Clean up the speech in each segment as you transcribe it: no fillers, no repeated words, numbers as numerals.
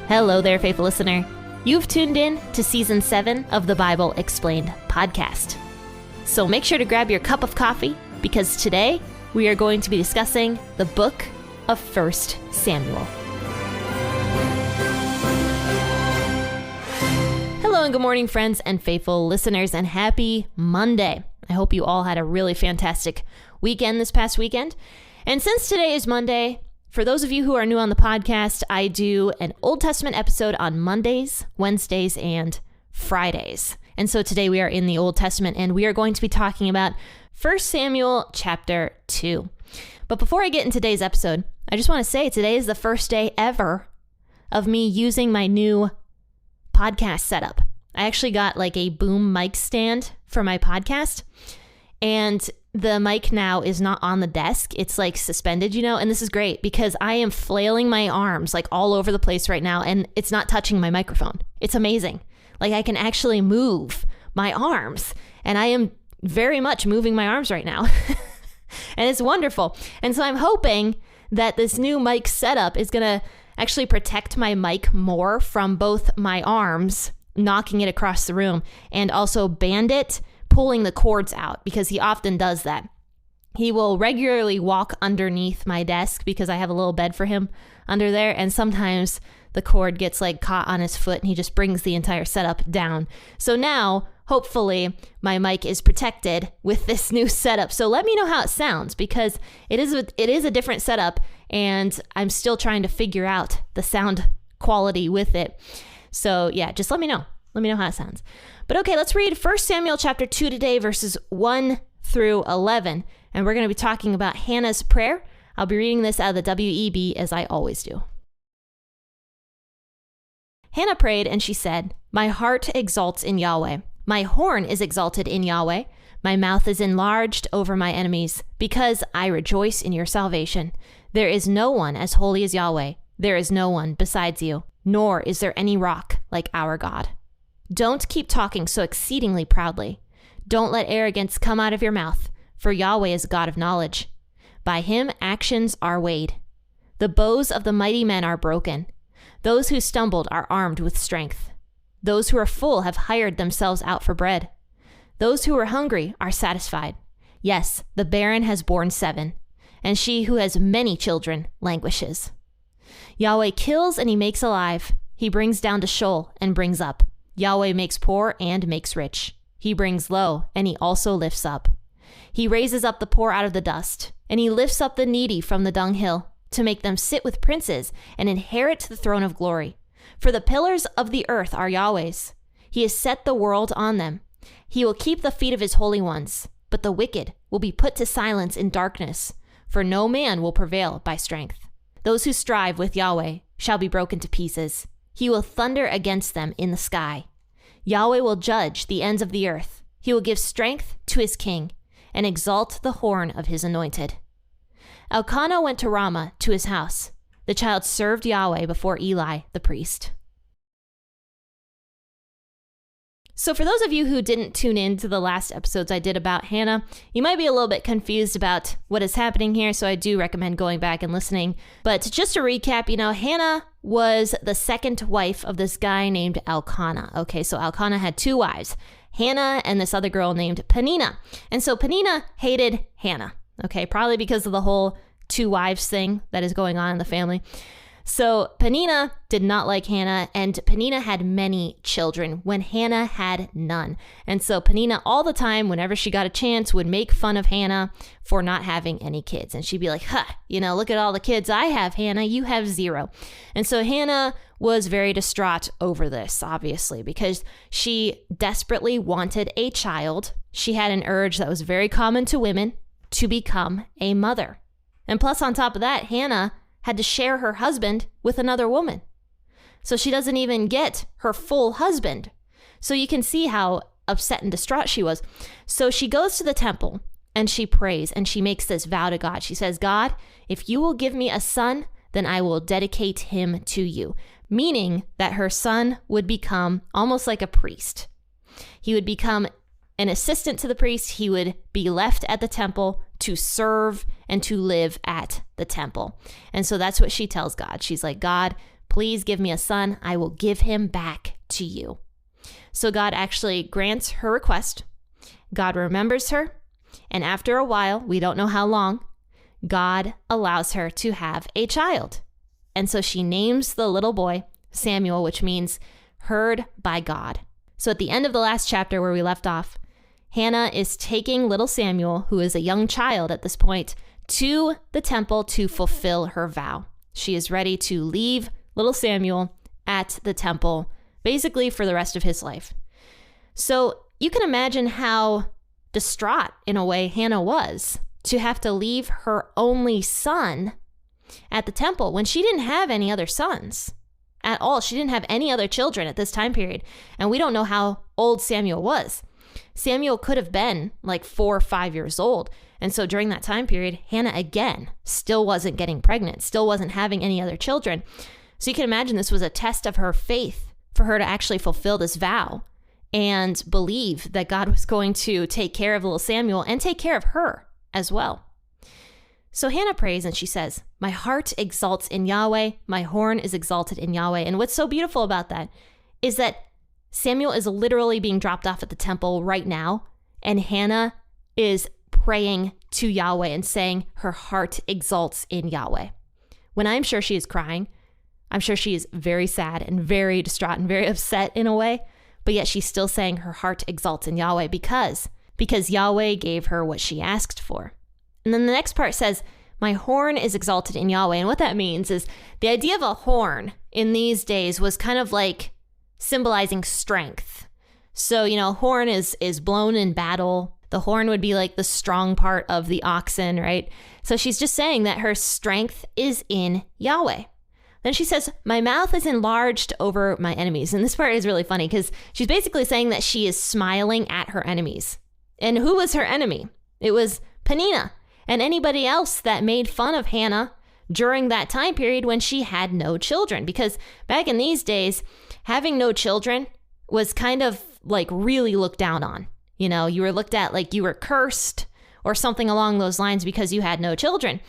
Hello there, faithful listener. You've tuned in to Season 7 of the Bible Explained podcast. So make sure to grab your cup of coffee because today we are going to be discussing the book of 1 Samuel. Hello and good morning, friends and faithful listeners, and happy Monday. I hope you all had a really fantastic weekend this past weekend. And since today is Monday, for those of you who are new on the podcast, I do an Old Testament episode on Mondays, Wednesdays, and Fridays. And so today we are in the Old Testament and we are going to be talking about 1 Samuel chapter 2. But before I get into today's episode, I just want to say today is the first day ever of me using my new podcast setup. I actually got like a boom mic stand for my podcast, and the mic now is not on the desk. It's like suspended, and this is great because I am flailing my arms like all over the place right now and it's not touching my microphone. It's amazing. Like I can actually move my arms and I am very much moving my arms right now and it's wonderful. And so I'm hoping that this new mic setup is going to actually protect my mic more from both my arms knocking it across the room and also Bandit pulling the cords out, because he often does that. He will regularly walk underneath my desk because I have a little bed for him under there, and sometimes the cord gets like caught on his foot and he just brings the entire setup down. So now, hopefully, my mic is protected with this new setup. So let me know how it sounds, because it is a different setup and I'm still trying to figure out the sound quality with it. So yeah, just let me know. Let me know how it sounds. But okay, let's read 1 Samuel chapter 2 today, verses 1 through 11. And we're going to be talking about Hannah's prayer. I'll be reading this out of the WEB as I always do. Hannah prayed and she said, "My heart exalts in Yahweh. My horn is exalted in Yahweh. My mouth is enlarged over my enemies, because I rejoice in your salvation. There is no one as holy as Yahweh. There is no one besides you, nor is there any rock like our God. Don't keep talking so exceedingly proudly. Don't let arrogance come out of your mouth, for Yahweh is God of knowledge. By him actions are weighed. The bows of the mighty men are broken. Those who stumbled are armed with strength. Those who are full have hired themselves out for bread. Those who are hungry are satisfied. Yes, the barren has borne 7, and she who has many children languishes. Yahweh kills and he makes alive. He brings down to Sheol and brings up. Yahweh makes poor and makes rich. He brings low, and he also lifts up. He raises up the poor out of the dust, and he lifts up the needy from the dunghill, to make them sit with princes and inherit the throne of glory. For the pillars of the earth are Yahweh's. He has set the world on them. He will keep the feet of his holy ones, but the wicked will be put to silence in darkness, for no man will prevail by strength. Those who strive with Yahweh shall be broken to pieces. He will thunder against them in the sky. Yahweh will judge the ends of the earth. He will give strength to his king and exalt the horn of his anointed. Elkanah went to Ramah to his house. The child served Yahweh before Eli the priest. So for those of you who didn't tune in to the last episodes I did about Hannah, you might be a little bit confused about what is happening here, so I do recommend going back and listening. But just to recap, Hannah was the second wife of this guy named Elkanah. Okay, so Elkanah had 2 wives, Hannah and this other girl named Peninnah. And so Peninnah hated Hannah, okay, probably because of the whole 2 wives thing that is going on in the family. So Peninnah did not like Hannah, and Peninnah had many children when Hannah had none. And so Peninnah all the time, whenever she got a chance, would make fun of Hannah for not having any kids. And she'd be like, look at all the kids I have, Hannah, you have 0. And so Hannah was very distraught over this, obviously, because she desperately wanted a child. She had an urge that was very common to women to become a mother. And plus, on top of that, Hannah had to share her husband with another woman. So she doesn't even get her full husband. So you can see how upset and distraught she was. So she goes to the temple and she prays and she makes this vow to God. She says, "God, if you will give me a son, then I will dedicate him to you." Meaning that her son would become almost like a priest. He would become an assistant to the priest. He would be left at the temple to serve and to live at the temple. And so that's what she tells God. She's like, "God, Please give me a son. I will give him back to you. So God actually grants her request. God remembers her. And after a while, we don't know how long, God allows her to have a child. And so she names the little boy Samuel, which means heard by God. So at the end of the last chapter where we left off, Hannah is taking little Samuel, who is a young child at this point, to the temple to fulfill her vow. She is ready to leave little Samuel at the temple, basically for the rest of his life. So you can imagine how distraught, in a way, Hannah was to have to leave her only son at the temple when she didn't have any other sons at all. She didn't have any other children at this time period. And we don't know how old Samuel was. Samuel could have been like 4 or 5 years old. And so during that time period, Hannah again still wasn't getting pregnant, still wasn't having any other children. So you can imagine this was a test of her faith for her to actually fulfill this vow and believe that God was going to take care of little Samuel and take care of her as well. So Hannah prays and she says, "My heart exalts in Yahweh, my horn is exalted in Yahweh." And what's so beautiful about that is that Samuel is literally being dropped off at the temple right now, and Hannah is praying to Yahweh and saying her heart exalts in Yahweh. When I'm sure she is crying, I'm sure she is very sad and very distraught and very upset in a way, but yet she's still saying her heart exalts in Yahweh because Yahweh gave her what she asked for. And then the next part says, "My horn is exalted in Yahweh." And what that means is the idea of a horn in these days was kind of like symbolizing strength. So, horn is blown in battle. The horn would be like the strong part of the oxen, right? So she's just saying that her strength is in Yahweh. Then she says, "My mouth is enlarged over my enemies." And this part is really funny because she's basically saying that she is smiling at her enemies. And who was her enemy? It was Peninnah and anybody else that made fun of Hannah during that time period when she had no children. Because back in these days, having no children was kind of like really looked down on. You were looked at like you were cursed or something along those lines because you had no children.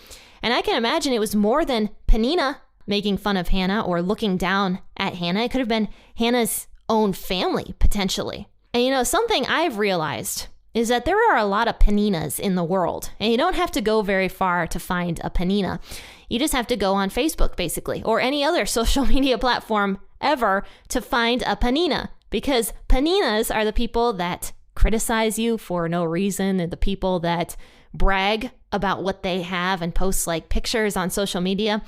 And I can imagine it was more than Peninnah making fun of Hannah or looking down at Hannah. It could have been Hannah's own family, potentially. And something I've realized is that there are a lot of Peninnahs in the world. And you don't have to go very far to find a Peninnah. You just have to go on Facebook, basically, or any other social media platform ever to find a Peninnah. Because Peninnahs are the people that criticize you for no reason, and the people that brag about what they have and post like pictures on social media.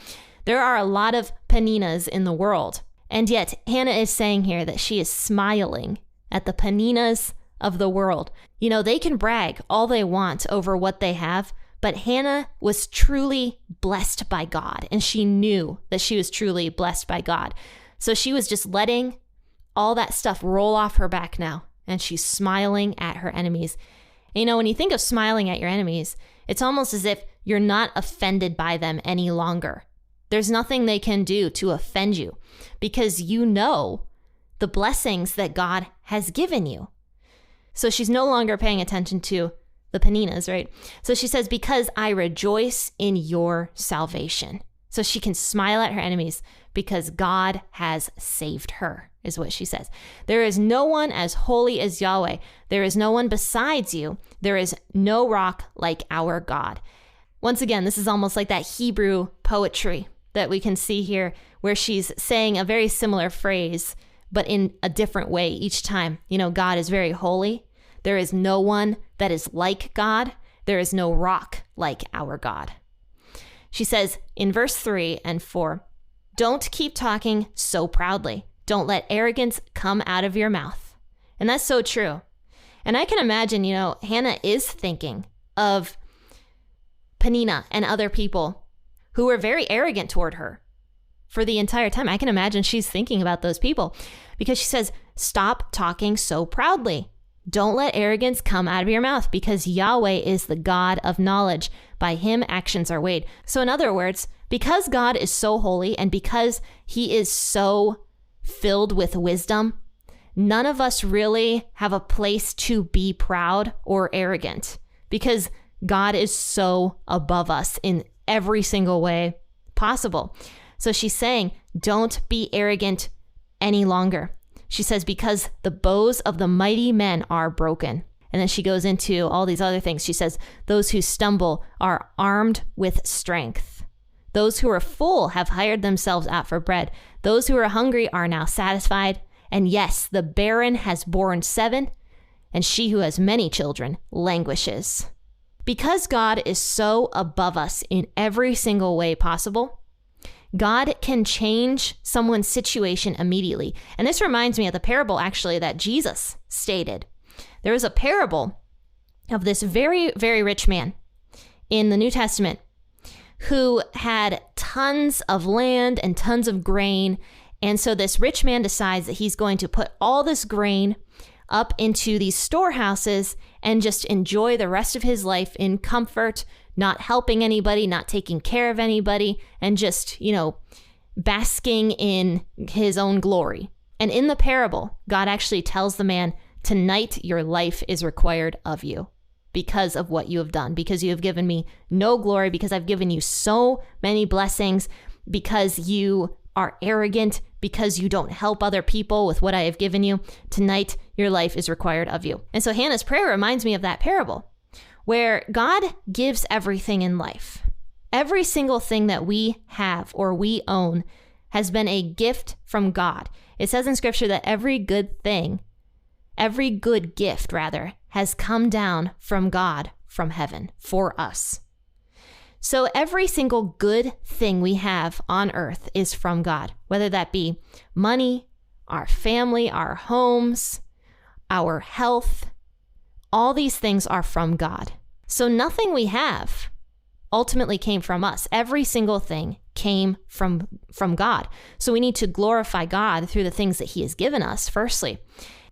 There are a lot of Peninnahs in the world. And yet Hannah is saying here that she is smiling at the Peninnahs of the world. They can brag all they want over what they have, but Hannah was truly blessed by God, and she knew that she was truly blessed by God. So she was just letting all that stuff roll off her back now, and she's smiling at her enemies. When you think of smiling at your enemies, it's almost as if you're not offended by them any longer. There's nothing they can do to offend you because you know the blessings that God has given you. So she's no longer paying attention to the Peninnahs, right? So she says, "Because I rejoice in your salvation." So she can smile at her enemies because God has saved her, is what she says. "There is no one as holy as Yahweh. There is no one besides you. There is no rock like our God." Once again, this is almost like that Hebrew poetry that we can see here, where she's saying a very similar phrase, but in a different way each time. God is very holy. There is no one that is like God. There is no rock like our God. She says in verse 3 and 4, "Don't keep talking so proudly. Don't let arrogance come out of your mouth." And that's so true. And I can imagine, Hannah is thinking of Peninnah and other people who were very arrogant toward her for the entire time. I can imagine she's thinking about those people because she says, "Stop talking so proudly. Don't let arrogance come out of your mouth because Yahweh is the God of knowledge. By him actions are weighed." So in other words, because God is so holy and because he is so filled with wisdom, none of us really have a place to be proud or arrogant because God is so above us in every single way possible. So she's saying, don't be arrogant any longer. She says, because the bows of the mighty men are broken. And then she goes into all these other things. She says, those who stumble are armed with strength. Those who are full have hired themselves out for bread. Those who are hungry are now satisfied. And yes, the barren has borne 7, and she who has many children languishes. Because God is so above us in every single way possible, God can change someone's situation immediately. And this reminds me of the parable, actually, that Jesus stated. There was a parable of this very, very rich man in the New Testament who had tons of land and tons of grain. And so this rich man decides that he's going to put all this grain up into these storehouses and just enjoy the rest of his life in comfort, not helping anybody, not taking care of anybody, and just, basking in his own glory. And in the parable, God actually tells the man, tonight your life is required of you because of what you have done, because you have given me no glory, because I've given you so many blessings, because you are arrogant, because you don't help other people with what I have given you. Tonight, your life is required of you. And so Hannah's prayer reminds me of that parable where God gives everything in life. Every single thing that we have or we own has been a gift from God. It says in Scripture that every good gift, has come down from God from heaven for us. So every single good thing we have on earth is from God, whether that be money, our family, our homes, our health. All these things are from God. So nothing we have ultimately came from us. Every single thing came from God. So we need to glorify God through the things that He has given us, firstly.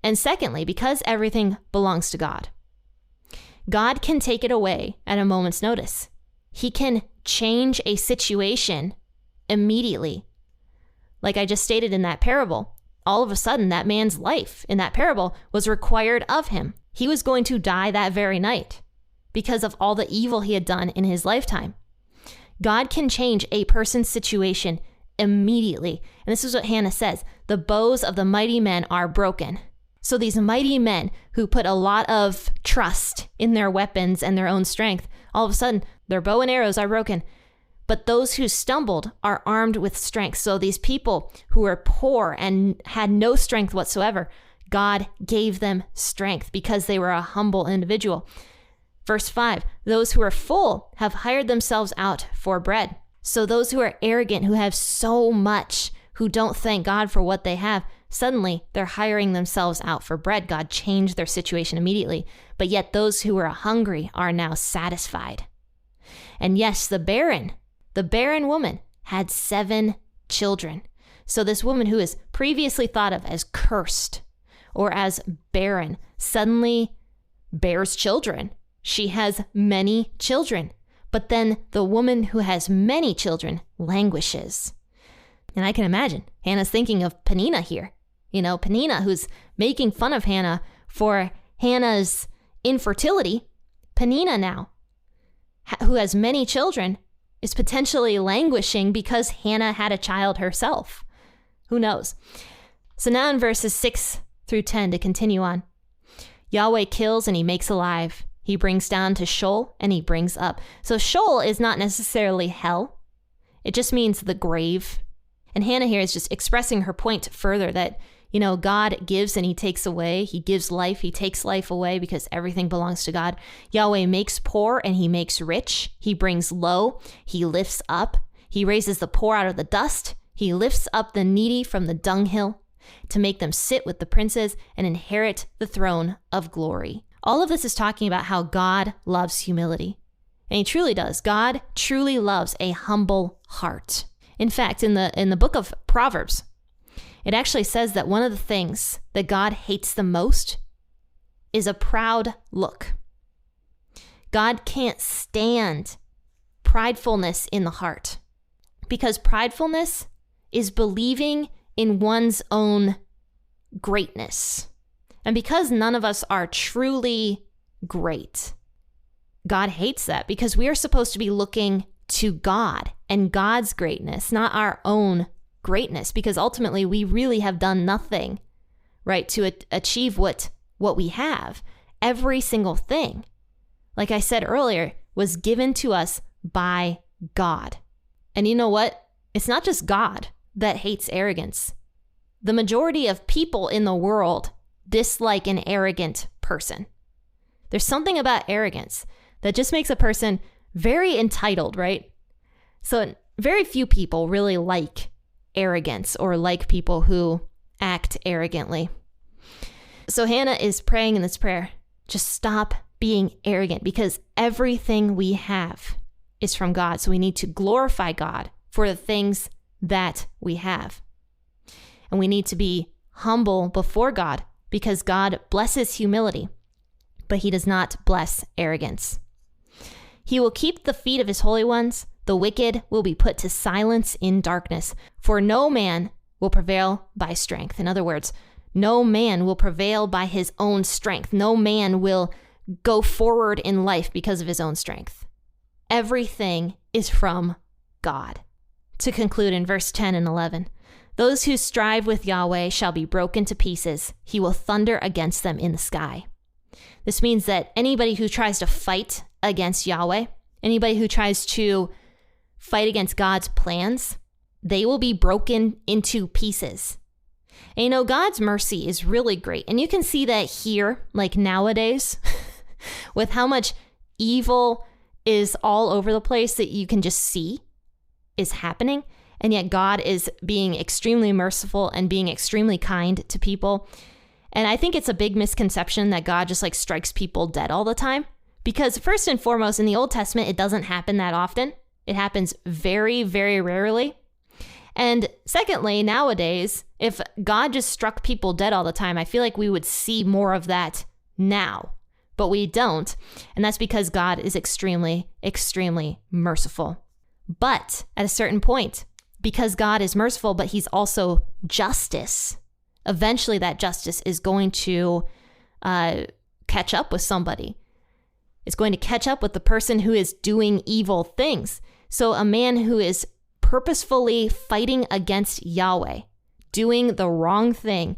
And secondly, because everything belongs to God, God can take it away at a moment's notice. He can change a situation immediately. Like I just stated in that parable, all of a sudden that man's life in that parable was required of him. He was going to die that very night because of all the evil he had done in his lifetime. God can change a person's situation immediately. And this is what Hannah says, the bows of the mighty men are broken. So these mighty men who put a lot of trust in their weapons and their own strength, all of a sudden their bow and arrows are broken. But those who stumbled are armed with strength. So these people who were poor and had no strength whatsoever, God gave them strength because they were a humble individual. Verse 5, those who are full have hired themselves out for bread. So those who are arrogant, who have so much, who don't thank God for what they have, suddenly they're hiring themselves out for bread. God changed their situation immediately. But yet those who are hungry are now satisfied. And yes, the barren woman had 7 children. So this woman who is previously thought of as cursed or as barren suddenly bears children. She has many children. But then the woman who has many children languishes. And I can imagine Hannah's thinking of Peninnah here. Peninnah, who's making fun of Hannah for Hannah's infertility. Peninnah now, who has many children, is potentially languishing because Hannah had a child herself. Who knows? So now in verses 6 through 10 to continue on. Yahweh kills and He makes alive. He brings down to Sheol and He brings up. So Sheol is not necessarily hell. It just means the grave. And Hannah here is just expressing her point further that, God gives and He takes away. He gives life, He takes life away because everything belongs to God. Yahweh makes poor and He makes rich. He brings low, He lifts up. He raises the poor out of the dust. He lifts up the needy from the dunghill to make them sit with the princes and inherit the throne of glory. All of this is talking about how God loves humility. And He truly does. God truly loves a humble heart. In fact, in the book of Proverbs, it actually says that one of the things that God hates the most is a proud look. God can't stand pridefulness in the heart because pridefulness is believing in one's own greatness. And because none of us are truly great, God hates that because we are supposed to be looking to God and God's greatness, not our own greatness, because ultimately we really have done nothing, right, to achieve what we have. Every single thing, like I said earlier, was given to us by God. And you know what? It's not just God that hates arrogance. The majority of people in the world dislike an arrogant person. There's something about arrogance that just makes a person very entitled, right? So very few people really like arrogance or like people who act arrogantly. So Hannah is praying in this prayer, just stop being arrogant, because everything we have is from God. So we need to glorify God for the things that we have. And we need to be humble before God, because God blesses humility, but he does not bless arrogance. He will keep the feet of his holy ones. The wicked will be put to silence in darkness, for no man will prevail by strength. In other words, no man will prevail by his own strength. No man will go forward in life because of his own strength. Everything is from God. To conclude in verse 10 and 11, those who strive with Yahweh shall be broken to pieces. He will thunder against them in the sky. This means that anybody who tries to fight against Yahweh, anybody who tries to fight against God's plans, they will be broken into pieces. And you know, God's mercy is really great. And you can see that here, like nowadays, with how much evil is all over the place that you can just see is happening. And yet God is being extremely merciful and being extremely kind to people. And I think it's a big misconception that God just like strikes people dead all the time. Because first and foremost, in the Old Testament, it doesn't happen that often. It happens very, very rarely. And secondly, nowadays, if God just struck people dead all the time, I feel like we would see more of that now. But we don't. And that's because God is extremely, extremely merciful. But at a certain point, because God is merciful, but he's also justice, eventually that justice is going to catch up with somebody. It's going to catch up with the person who is doing evil things. So a man who is purposefully fighting against Yahweh, doing the wrong thing,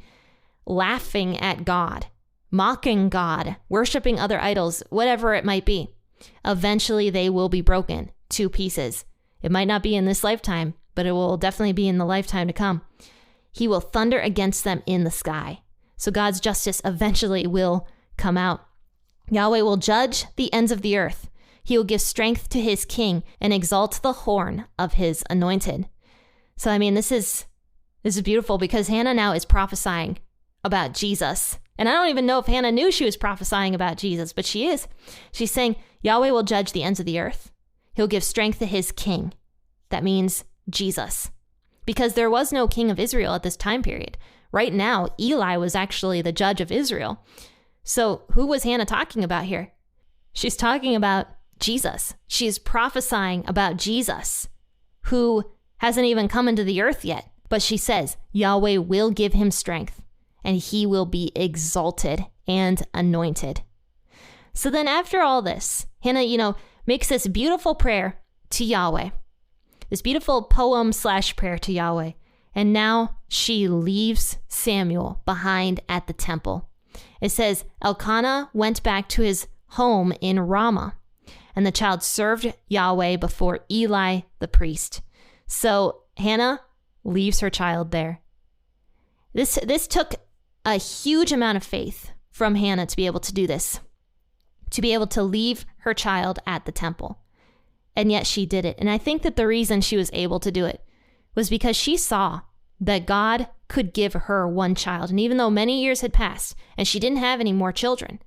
laughing at God, mocking God, worshiping other idols, whatever it might be, eventually they will be broken to pieces. It might not be in this lifetime, but it will definitely be in the lifetime to come. He will thunder against them in the sky. So God's justice eventually will come out. Yahweh will judge the ends of the earth. He will give strength to his king and exalt the horn of his anointed. So, I mean, this is beautiful because Hannah now is prophesying about Jesus. And I don't even know if Hannah knew she was prophesying about Jesus, but she is. She's saying, Yahweh will judge the ends of the earth. He'll give strength to his king. That means Jesus. Because there was no king of Israel at this time period. Right now, Eli was actually the judge of Israel. So who was Hannah talking about here? She's talking about Jesus. She's prophesying about Jesus, who hasn't even come into the earth yet. But she says, Yahweh will give him strength, and he will be exalted and anointed. So then after all this, Hannah, makes this beautiful prayer to Yahweh, this beautiful poem/prayer to Yahweh. And now she leaves Samuel behind at the temple. It says, Elkanah went back to his home in Ramah, and the child served Yahweh before Eli the priest. So Hannah leaves her child there. This took a huge amount of faith from Hannah to be able to do this, to be able to leave her child at the temple. And yet she did it. And I think that the reason she was able to do it was because she saw that God could give her one child. And even though many years had passed and she didn't have any more children,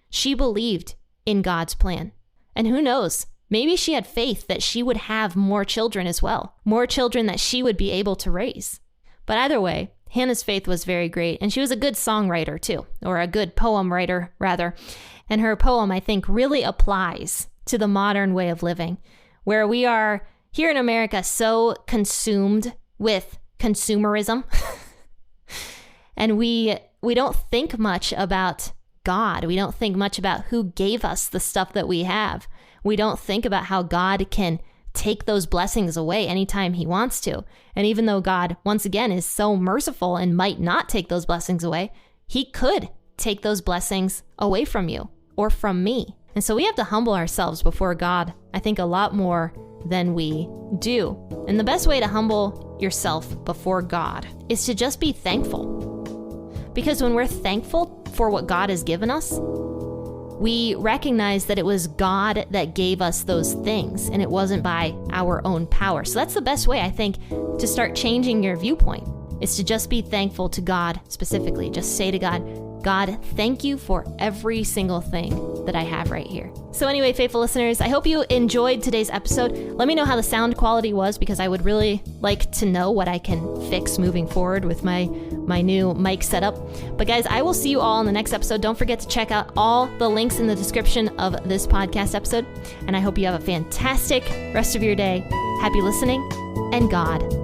she believed in God's plan. And who knows, maybe she had faith that she would have more children as well, more children that she would be able to raise. But either way, Hannah's faith was very great. And she was a good songwriter too, or a good poem writer rather. And her poem, I think, really applies to the modern way of living, where we are here in America so consumed with consumerism. And we don't think much about God. We don't think much about who gave us the stuff that we have. We don't think about how God can take those blessings away anytime he wants to. And even though God, once again, is so merciful and might not take those blessings away, he could take those blessings away from you or from me. And so we have to humble ourselves before God, I think, a lot more than we do. And the best way to humble yourself before God is to just be thankful. Because when we're thankful for what God has given us, we recognize that it was God that gave us those things and it wasn't by our own power. So that's the best way, I think, to start changing your viewpoint, is to just be thankful to God specifically. Just say to God, God, thank you for every single thing that I have right here. So anyway, faithful listeners, I hope you enjoyed today's episode. Let me know how the sound quality was, because I would really like to know what I can fix moving forward with my new mic setup. But guys, I will see you all in the next episode. Don't forget to check out all the links in the description of this podcast episode. And I hope you have a fantastic rest of your day. Happy listening, and God